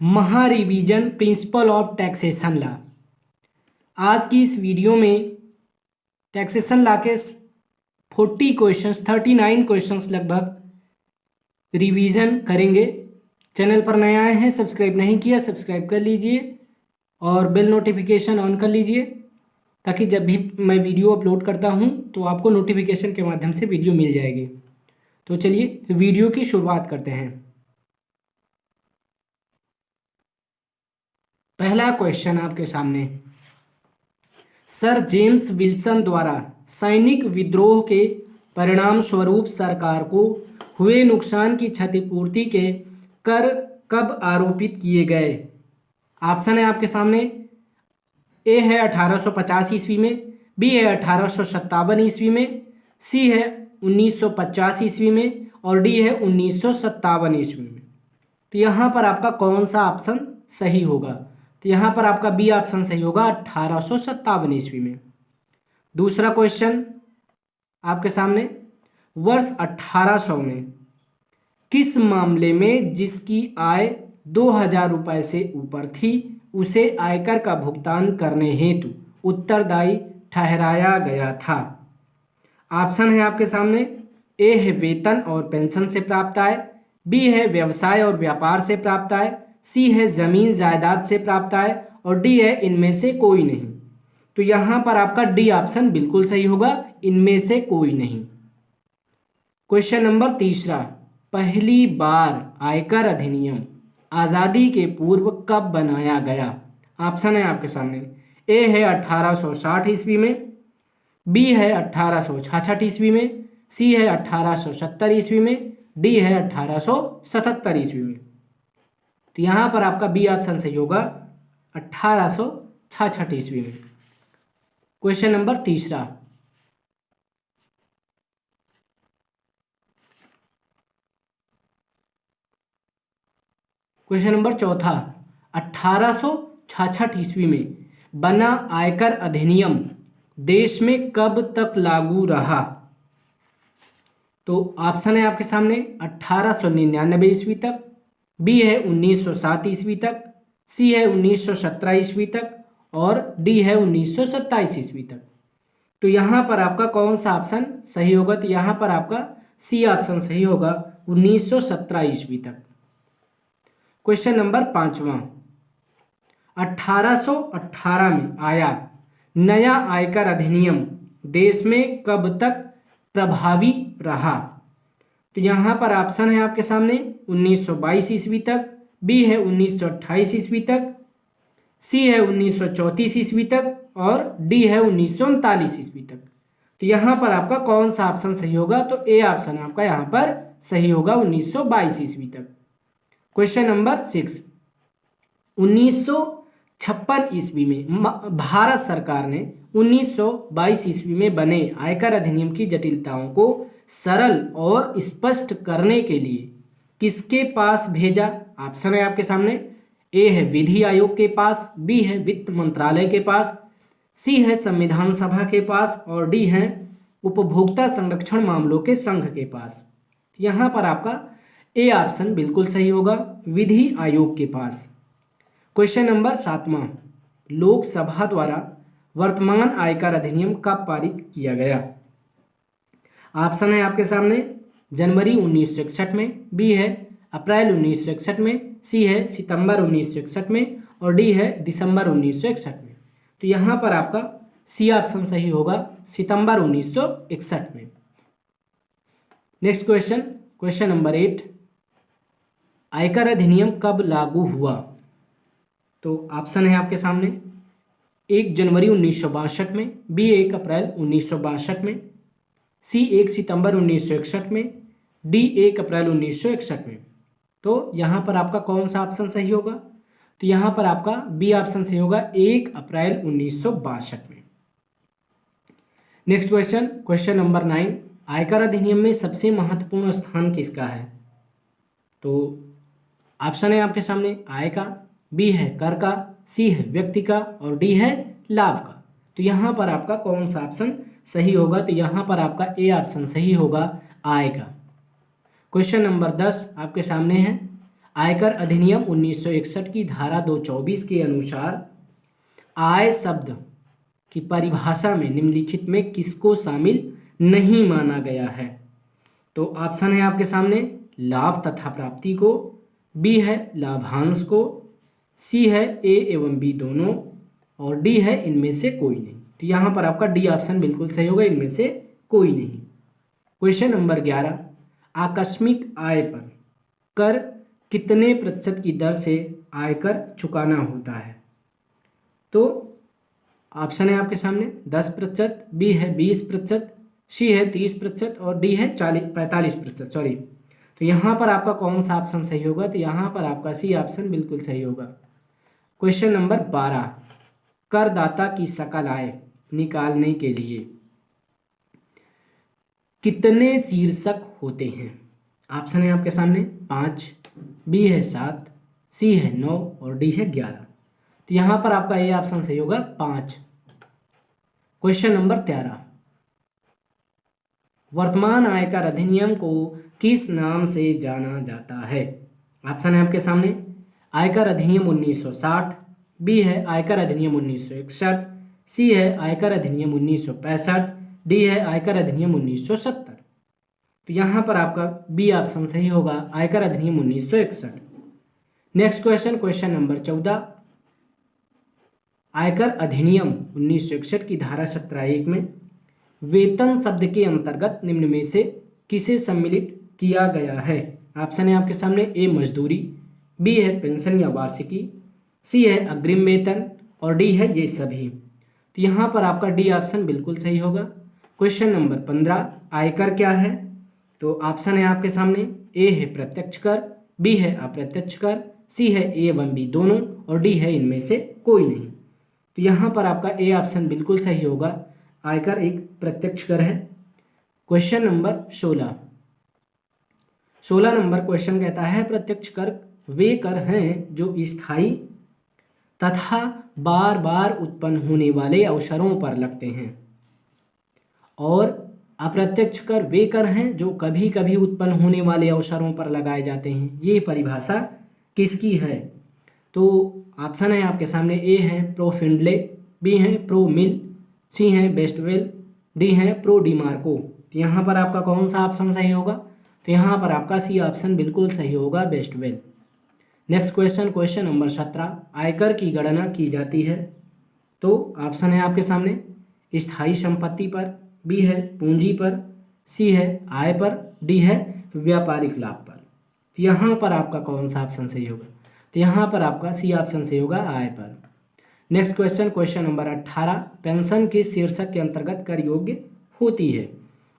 महा revision principle of taxation law. आज की इस वीडियो में टैक्सेशन लॉ के 40 क्वेश्चंस 39 क्वेश्चंस लगभग रिवीजन करेंगे। चैनल पर नए आए हैं, सब्सक्राइब नहीं किया सब्सक्राइब कर लीजिए और बेल नोटिफिकेशन ऑन कर लीजिए ताकि जब भी मैं वीडियो अपलोड करता हूं तो आपको नोटिफिकेशन के माध्यम से वीडियो मिल जाएगी। तो चलिए वीडियो की शुरुआत करते हैं। पहला क्वेश्चन आपके सामने, सर जेम्स विल्सन द्वारा सैनिक विद्रोह के परिणाम स्वरूप सरकार को हुए नुकसान की क्षतिपूर्ति के कर कब आरोपित किए गए? ऑप्शन है आपके सामने, ए है 1850 ईस्वी में, बी है 1857 ईस्वी में, सी है 1950 ईस्वी में और डी है 1957 ईस्वी में। तो यहाँ पर आपका कौन सा ऑप्शन सही होगा? तो यहाँ पर आपका बी ऑप्शन सही होगा, 1857 ईस्वी में। दूसरा क्वेश्चन आपके सामने, वर्ष 1800 में किस मामले में जिसकी आय 2000 रुपये से ऊपर थी उसे आयकर का भुगतान करने हेतु उत्तरदायी ठहराया गया था? ऑप्शन है आपके सामने, ए है वेतन और पेंशन से प्राप्त आय, बी है व्यवसाय और व्यापार से प्राप्त आय, सी है जमीन जायदाद से प्राप्त आय और डी है इनमें से कोई नहीं। तो यहां पर आपका डी ऑप्शन बिल्कुल सही होगा, इनमें से कोई नहीं। क्वेश्चन नंबर तीसरा, पहली बार आयकर अधिनियम आज़ादी के पूर्व कब बनाया गया? ऑप्शन है आपके सामने, ए है 1860 ईस्वी में, बी है 1866 ईस्वी में, सी है 1870 ईस्वी में, डी है 1877 ईस्वी में। तो यहाँ पर आपका बी ऑप्शन सही होगा, 1866 ईस्वी में। क्वेश्चन नंबर तीसरा, क्वेश्चन नंबर चौथा, 1866 ईस्वी में बना आयकर अधिनियम देश में कब तक लागू रहा? तो ऑप्शन है आपके सामने, 1899 ईस्वी तक, बी है 1907 ईस्वी तक, सी है 1917 ईस्वी तक और डी है 1927 ईस्वी तक। तो यहाँ पर आपका कौन सा ऑप्शन सही होगा? तो यहाँ पर आपका सी ऑप्शन सही होगा, 1917 ईस्वी तक। क्वेश्चन नंबर पांचवा, 1818 में आया नया आयकर अधिनियम देश में कब तक प्रभावी रहा? तो यहाँ पर ऑप्शन है आपके सामने, 1922 ईस्वी तक, बी है 1928 ईस्वी तक, सी है 1934 ईस्वी तक और डी है 1939 ईस्वी तक। तो यहाँ पर आपका कौन सा ऑप्शन सही होगा? तो ए ऑप्शन आपका यहाँ पर सही होगा, 1922 ईस्वी तक। क्वेश्चन नंबर 6, 1956 ईस्वी में भारत सरकार ने 1922 ईस्वी में बने आयकर अधिनियम की जटिलताओं को सरल और स्पष्ट करने के लिए किसके पास भेजा? ऑप्शन है आपके सामने, ए है विधि आयोग के पास, बी है वित्त मंत्रालय के पास, सी है संविधान सभा के पास और डी है उपभोक्ता संरक्षण मामलों के संघ के पास। यहाँ पर आपका ए ऑप्शन बिल्कुल सही होगा, विधि आयोग के पास। क्वेश्चन नंबर 7वां, लोकसभा द्वारा वर्तमान आयकर अधिनियम कब पारित किया गया? ऑप्शन है आपके सामने, जनवरी 1961 में, बी है अप्रैल 1961 में, सी है सितंबर 1961 में और डी है दिसंबर 1961 में। तो यहाँ पर आपका सी ऑप्शन सही होगा, सितंबर 1961 में। नेक्स्ट क्वेश्चन, क्वेश्चन नंबर 8, आयकर अधिनियम कब लागू हुआ? तो ऑप्शन है आपके सामने, 1 जनवरी 1962 में, बी 1 अप्रैल 1962 में, सी 1 सितंबर 1961 में, डी 1 अप्रैल 1961 में। तो यहाँ पर आपका कौन सा ऑप्शन सही होगा? तो यहाँ पर आपका बी ऑप्शन सही होगा, 1 अप्रैल 1962 में। नेक्स्ट क्वेश्चन, क्वेश्चन नंबर 9, आयकर अधिनियम में सबसे महत्वपूर्ण स्थान किसका है? तो ऑप्शन है आपके सामने, आय का, बी है कर का, सी है व्यक्ति का और डी है लाभ का। तो यहाँ पर आपका कौन सा ऑप्शन सही होगा? तो यहाँ पर आपका ए ऑप्शन सही होगा, आय का। क्वेश्चन नंबर 10 आपके सामने है, आयकर अधिनियम 1961 की धारा 224 के अनुसार आय शब्द की परिभाषा में निम्नलिखित में किसको शामिल नहीं माना गया है? तो ऑप्शन है आपके सामने लाभ तथा प्राप्ति को, बी है लाभांश को, सी है ए एवं बी दोनों, और डी है इनमें से कोई नहीं। तो यहाँ पर आपका डी ऑप्शन बिल्कुल सही होगा, इनमें से कोई नहीं। क्वेश्चन नंबर 11, आकस्मिक आय पर कर कितने प्रतिशत की दर से आयकर चुकाना होता है? तो ऑप्शन है आपके सामने 10%, बी है 20%, सी है 30% और डी है 45%। सॉरी, तो यहाँ पर आपका कौन सा ऑप्शन सही होगा? तो यहाँ पर आपका सी ऑप्शन बिल्कुल सही होगा। क्वेश्चन नंबर 12, करदाता की सकल आय निकालने के लिए कितने शीर्षक होते हैं? ऑप्शन है आपके सामने 5, बी है 7, सी है 9 और डी है 11। तो यहाँ पर आपका ए ऑप्शन सही होगा 5। क्वेश्चन नंबर 13, वर्तमान आयकर अधिनियम को किस नाम से जाना जाता है? ऑप्शन है आपके सामने आयकर अधिनियम 1960, बी है आयकर अधिनियम 1961, सी है आयकर अधिनियम 1965, डी है आयकर अधिनियम 1970। तो यहाँ पर आपका बी ऑप्शन सही होगा, आयकर अधिनियम 1961। नेक्स्ट क्वेश्चन, क्वेश्चन नंबर 14, आयकर अधिनियम 1961 की धारा 17(1) में वेतन शब्द के अंतर्गत निम्न में से किसे सम्मिलित किया गया है? ऑप्शन है आपके सामने ए मजदूरी, बी है पेंशन या वार्षिकी, सी है अग्रिम वेतन और डी है ये सभी। तो यहाँ पर आपका डी ऑप्शन बिल्कुल सही होगा। क्वेश्चन नंबर 15, आयकर क्या है? तो ऑप्शन है आपके सामने ए है प्रत्यक्ष कर, बी है अप्रत्यक्ष कर, सी है ए एवं बी दोनों और डी है इनमें से कोई नहीं। तो यहाँ पर आपका ए ऑप्शन बिल्कुल सही होगा, आयकर एक प्रत्यक्ष कर है। क्वेश्चन नंबर 16 नंबर क्वेश्चन कहता है प्रत्यक्ष कर वे कर हैं जो स्थायी तथा बार बार उत्पन्न होने वाले अवसरों पर लगते हैं, और अप्रत्यक्ष कर वे कर हैं जो कभी कभी उत्पन्न होने वाले अवसरों पर लगाए जाते हैं। ये परिभाषा किसकी है? तो ऑप्शन है आपके सामने ए है प्रो फिंडले, बी है प्रो मिल, सी है बेस्टवेल, डी है प्रो डिमार्को। तो यहाँ पर आपका कौन सा ऑप्शन सही होगा? तो यहाँ पर आपका सी ऑप्शन बिल्कुल सही होगा, बेस्टवेल। नेक्स्ट क्वेश्चन, क्वेश्चन नंबर 17, आयकर की गणना की जाती है? तो ऑप्शन है आपके सामने स्थायी संपत्ति पर, बी है पूंजी पर, सी है आय पर, डी है व्यापारिक लाभ पर। तो यहाँ पर आपका कौन सा ऑप्शन सही होगा? तो यहाँ पर आपका सी ऑप्शन सही होगा, आय पर। Next question, question number 18, pension किस शीर्षक के अंतर्गत कर योग्य होती है?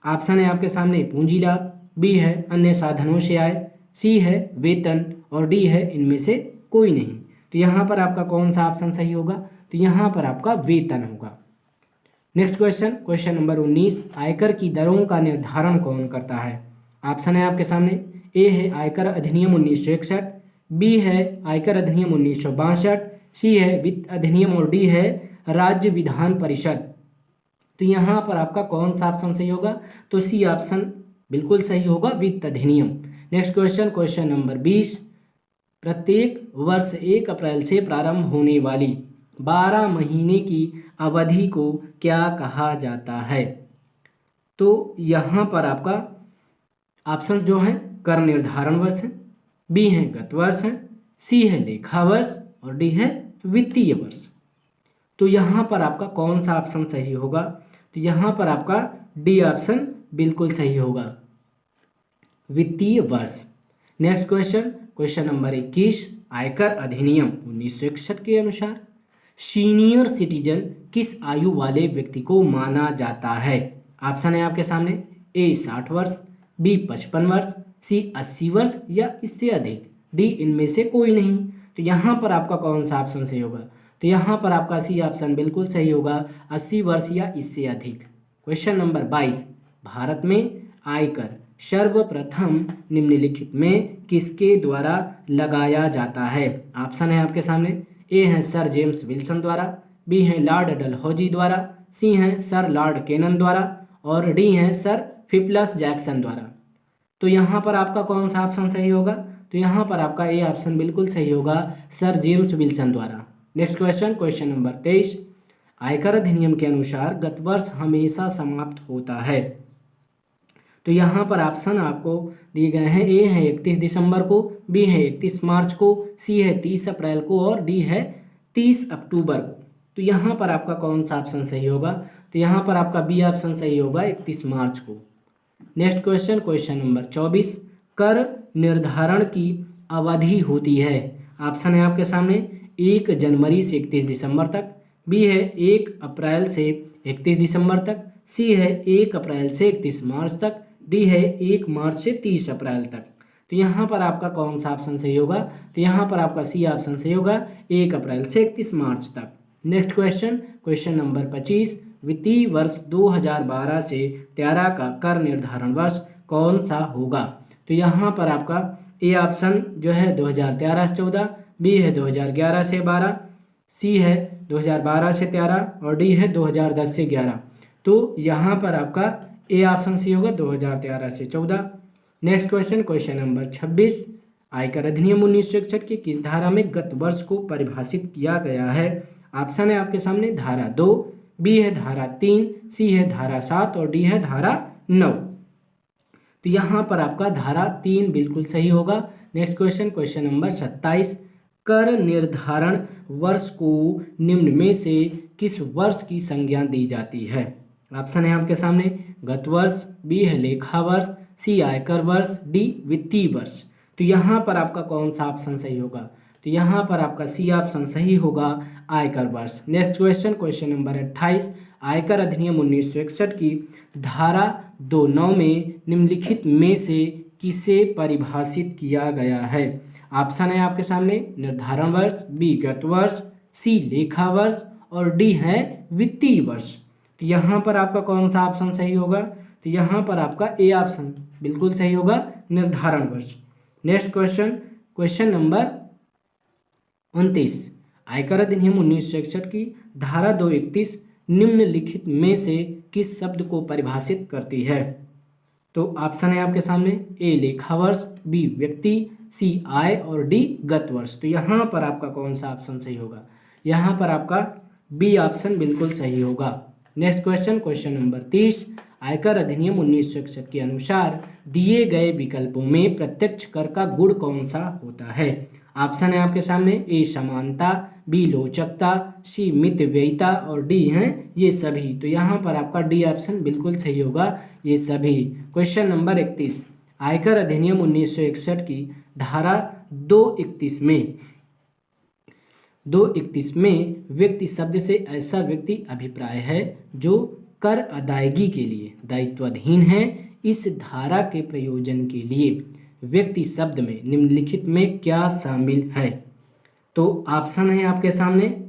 ऑप्शन है आपके सामने पूंजी लाभ, बी है अन्य साधनों से आय, सी है वेतन और डी है इनमें से कोई नहीं। तो यहाँ पर आपका कौन सा ऑप्शन सही होगा? तो यहाँ पर आपका वेतन होगा। नेक्स्ट क्वेश्चन, क्वेश्चन नंबर 19, आयकर की दरों का निर्धारण कौन करता है? ऑप्शन है आपके सामने ए है आयकर अधिनियम 1961, बी है आयकर अधिनियम 1962, सी है वित्त अधिनियम और डी है राज्य विधान परिषद। तो यहाँ पर आपका कौन सा ऑप्शन सही होगा? तो सी ऑप्शन बिल्कुल सही होगा, वित्त अधिनियम। नेक्स्ट क्वेश्चन, क्वेश्चन नंबर 20, प्रत्येक वर्ष 1 अप्रैल से प्रारंभ होने वाली 12 महीने की अवधि को क्या कहा जाता है? तो यहाँ पर आपका ऑप्शन जो है कर निर्धारण वर्ष है, बी है गत वर्ष है, सी है लेखा वर्ष और डी है वित्तीय वर्ष। तो यहाँ पर आपका कौन सा ऑप्शन सही होगा? तो यहाँ पर आपका डी ऑप्शन बिल्कुल सही होगा, वित्तीय वर्ष। नेक्स्ट क्वेश्चन, क्वेश्चन नंबर 21, आयकर अधिनियम 1961 के अनुसार सीनियर सिटीजन किस आयु वाले व्यक्ति को माना जाता है? ऑप्शन है आपके सामने ए 60 वर्ष, बी 55 वर्ष, सी 80 वर्ष या इससे अधिक, डी इनमें से कोई नहीं। तो यहाँ पर आपका कौन सा ऑप्शन सही होगा? तो यहाँ पर आपका सी ऑप्शन बिल्कुल सही होगा, 80 वर्ष या इससे अधिक। क्वेश्चन नंबर 22, भारत में आयकर सर्वप्रथम निम्नलिखित में किसके द्वारा लगाया जाता है? ऑप्शन है आपके सामने ए है सर जेम्स विल्सन द्वारा, बी है लॉर्ड डलहौजी द्वारा, सी है सर लॉर्ड केनन द्वारा और डी है सर फिप्लस जैक्सन द्वारा। तो यहाँ पर आपका कौन सा ऑप्शन सही होगा? तो यहाँ पर आपका ए ऑप्शन बिल्कुल सही होगा, सर जेम्स विल्सन द्वारा। नेक्स्ट क्वेश्चन, क्वेश्चन नंबर 23, आयकर अधिनियम के अनुसार गत वर्ष हमेशा समाप्त होता है। तो यहाँ पर ऑप्शन आपको दिए गए हैं, ए है 31 दिसंबर को, बी है 31 मार्च को, सी है 30 अप्रैल को और डी है 30 अक्टूबर को। तो यहाँ पर आपका कौन सा ऑप्शन सही होगा? तो यहाँ पर आपका बी ऑप्शन सही होगा, 31 मार्च को। नेक्स्ट क्वेश्चन, क्वेश्चन नंबर 24, कर निर्धारण की अवधि होती है। ऑप्शन है आपके सामने, 1 जनवरी से 31 दिसंबर तक, बी है 1 अप्रैल से 31 दिसंबर तक, सी है 1 अप्रैल से 31 मार्च तक, डी है 1 मार्च से 30 अप्रैल तक। तो यहाँ पर आपका कौन सा ऑप्शन सही होगा? तो यहाँ पर आपका सी ऑप्शन सही होगा, 1 अप्रैल से 31 मार्च तक। नेक्स्ट क्वेश्चन, क्वेश्चन नंबर 25, वित्तीय वर्ष 2012 से 13 का कर निर्धारण वर्ष कौन सा होगा? तो यहाँ पर आपका ए ऑप्शन जो है 2013 से 14, बी है 2011 से 12, सी है 2012 से 13 और डी है 2010 से 11। तो यहाँ पर आपका ए ऑप्शन सी होगा, 2013 से 14। नेक्स्ट क्वेश्चन, क्वेश्चन नंबर 26, आयकर अधिनियम 1961 की किस धारा में गत वर्ष को परिभाषित किया गया है? ऑप्शन है आपके सामने, धारा 2, बी है धारा 3, सी है धारा 7 और डी है धारा 9। तो यहाँ पर आपका धारा 3 बिल्कुल सही होगा। नेक्स्ट क्वेश्चन, क्वेश्चन नंबर 27, कर निर्धारण वर्ष को निम्न में से किस वर्ष की संज्ञा दी जाती है? ऑप्शन है आपके सामने, गत वर्ष, बी है लेखा वर्ष, सी आयकर वर्ष, डी वित्तीय वर्ष। तो यहाँ पर आपका कौन सा ऑप्शन सही होगा? तो यहाँ पर आपका सी ऑप्शन सही होगा, आयकर वर्ष। नेक्स्ट क्वेश्चन, क्वेश्चन नंबर 28, आयकर अधिनियम 1961 की धारा 2(9) में निम्नलिखित में से किसे परिभाषित किया गया है? ऑप्शन है आपके सामने, निर्धारण वर्ष, बी गत वर्ष, सी लेखा वर्ष और डी है वित्तीय वर्ष। तो यहाँ पर आपका कौन सा ऑप्शन सही होगा? तो यहाँ पर आपका ए ऑप्शन बिल्कुल सही होगा, निर्धारण वर्ष। नेक्स्ट क्वेश्चन, क्वेश्चन नंबर 29, आयकर अधिनियम 1961 की धारा 231 निम्नलिखित में से किस शब्द को परिभाषित करती है? तो ऑप्शन है आपके सामने, ए लेखा वर्ष, बी व्यक्ति, सी आय और डी गत वर्ष। तो यहाँ पर आपका कौन सा ऑप्शन सही होगा? यहाँ पर आपका बी ऑप्शन बिल्कुल सही होगा। नेक्स्ट क्वेश्चन, क्वेश्चन नंबर 30, आयकर अधिनियम 1961 के अनुसार दिए गए विकल्पों में प्रत्यक्ष कर का गुण कौन सा होता है? ऑप्शन है आपके सामने, ए समानता, बी लोचकता, सी मितव्ययिता और डी हैं ये सभी। तो यहाँ पर आपका डी ऑप्शन बिल्कुल सही होगा, ये सभी। क्वेश्चन नंबर 31, आयकर अधिनियम 1961 की धारा 231 में व्यक्ति शब्द से ऐसा व्यक्ति अभिप्राय है जो कर अदायगी के लिए दायित्वाधीन है। इस धारा के प्रयोजन के लिए व्यक्ति शब्द में निम्नलिखित में क्या शामिल है? तो ऑप्शन है आपके सामने,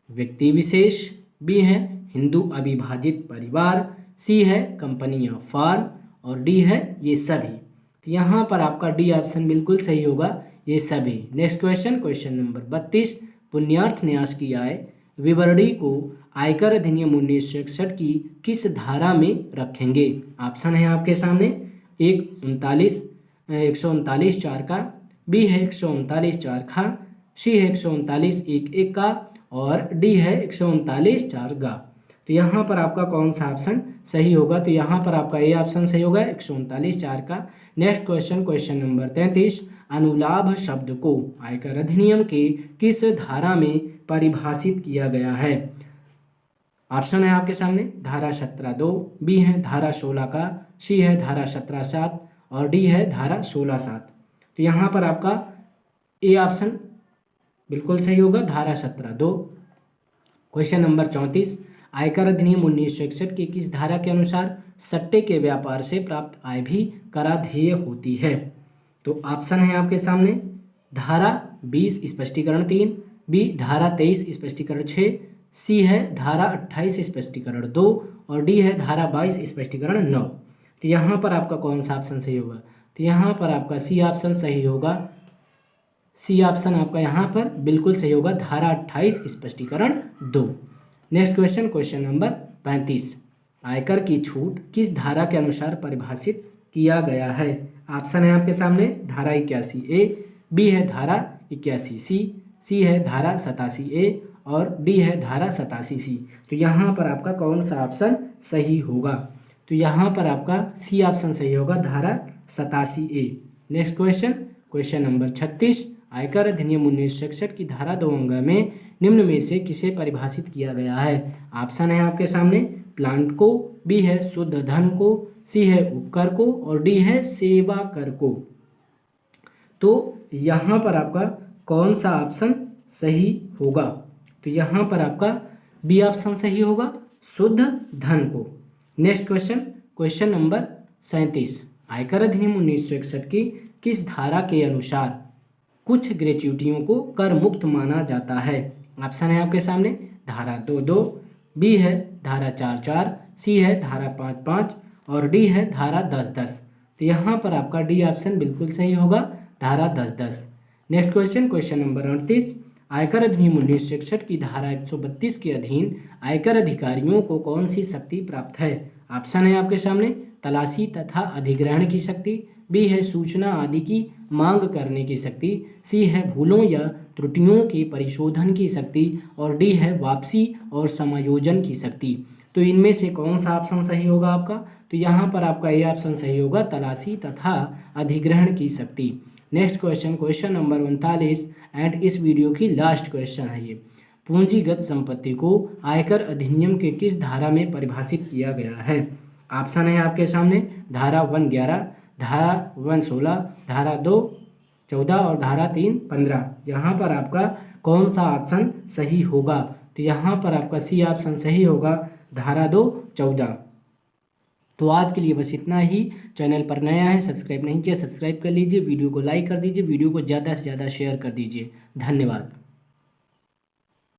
व्यक्ति विशेष, बी है हिंदू अविभाजित परिवार, सी है कंपनी या फर्म और डी है ये सभी। तो यहाँ पर आपका डी ऑप्शन बिल्कुल सही होगा, ये सभी। नेक्स्ट क्वेश्चन, क्वेश्चन नंबर 32, पुण्यार्थ न्यास की आय विवरणी को आयकर अधिनियम 1961 की किस धारा में रखेंगे? ऑप्शन है आपके सामने, 139(4) का, बी है 139(4) का, सी है 139(1) का और डी है 139(4) का। तो यहाँ पर आपका कौन सा ऑप्शन सही होगा? तो यहाँ पर आपका ए ऑप्शन सही होगा, 139(4) का। नेक्स्ट क्वेश्चन, क्वेश्चन नंबर 33, अनुलाभ शब्द को आयकर अधिनियम के किस धारा में परिभाषित किया गया है? ऑप्शन है आपके सामने, धारा 17(2), बी है धारा 16 का, सी है धारा 17(7) और डी है धारा 16(7). तो यहाँ पर आपका ए ऑप्शन बिल्कुल सही होगा, धारा 17(2). क्वेश्चन नंबर 34, आयकर अधिनियम 1961 की किस धारा के अनुसार सट्टे के व्यापार से प्राप्त आय भी कराधेय होती है? तो ऑप्शन है आपके सामने, धारा 20 स्पष्टीकरण 3, बी धारा 23 स्पष्टीकरण 6, सी है धारा 28 स्पष्टीकरण 2 और डी है धारा 22 स्पष्टीकरण 9। तो यहाँ पर आपका कौन सा ऑप्शन सही होगा? तो यहाँ पर आपका सी ऑप्शन सही होगा, सी ऑप्शन आपका यहाँ पर बिल्कुल सही होगा, धारा 28 स्पष्टीकरण 2। नेक्स्ट क्वेश्चन, क्वेश्चन नंबर 35, आयकर की छूट किस धारा के अनुसार परिभाषित किया गया है। ऑप्शन है आपके सामने धारा 81 ए, बी है धारा 81 सी है धारा 87 ए और डी है धारा 87 सी। तो यहाँ पर आपका कौन सा ऑप्शन सही होगा? तो यहाँ पर आपका सी ऑप्शन सही होगा, धारा 87 ए। नेक्स्ट क्वेश्चन, क्वेश्चन नंबर 36, आयकर अधिनियम 1961 की धारा 2 अंग में निम्न में से किसे परिभाषित किया गया है? ऑप्शन है आपके सामने प्लांट को, बी है शुद्ध धन को, सी है उपकर को और डी है सेवा कर को। तो यहाँ पर आपका कौन सा ऑप्शन सही होगा? तो यहाँ पर आपका बी ऑप्शन सही होगा, शुद्ध धन को। नेक्स्ट क्वेश्चन, क्वेश्चन नंबर 37, आयकर अधिनियम 1961 की किस धारा के अनुसार कुछ ग्रेच्युटियों को कर मुक्त माना जाता है? ऑप्शन है आपके सामने धारा 22, बी है धारा 44, सी है धारा 55 और डी है धारा 10-10। तो यहाँ पर आपका डी ऑप्शन बिल्कुल सही होगा, धारा 10-10। नेक्स्ट क्वेश्चन, क्वेश्चन नंबर 38, आयकर अधिनियम 1961 की धारा 132 के अधीन आयकर अधिकारियों को कौन सी शक्ति प्राप्त है? ऑप्शन है आपके सामने तलाशी तथा अधिग्रहण की शक्ति, बी है सूचना आदि की मांग करने की शक्ति, सी है भूलों या त्रुटियों के परिशोधन की शक्ति और डी है वापसी और समायोजन की शक्ति। तो इनमें से कौन सा ऑप्शन सही होगा आपका? तो यहाँ पर आपका ये ऑप्शन सही होगा, तलाशी तथा अधिग्रहण की शक्ति। Next question, question number 39 and इस वीडियो की लास्ट क्वेश्चन है ये, पूंजीगत संपत्ति को आयकर अधिनियम के किस धारा में परिभाषित किया गया है? ऑप्शन है आपके सामने धारा 111, धारा 116, धारा 214 और धारा 315। यहाँ पर आपका कौन सा ऑप्शन सही होगा? तो यहाँ पर आपका सी ऑप्शन सही होगा, धारा 214। तो आज के लिए बस इतना ही। चैनल पर नया है, सब्सक्राइब नहीं किया, सब्सक्राइब कर लीजिए, वीडियो को लाइक कर दीजिए, वीडियो को ज़्यादा से ज़्यादा शेयर कर दीजिए। धन्यवाद।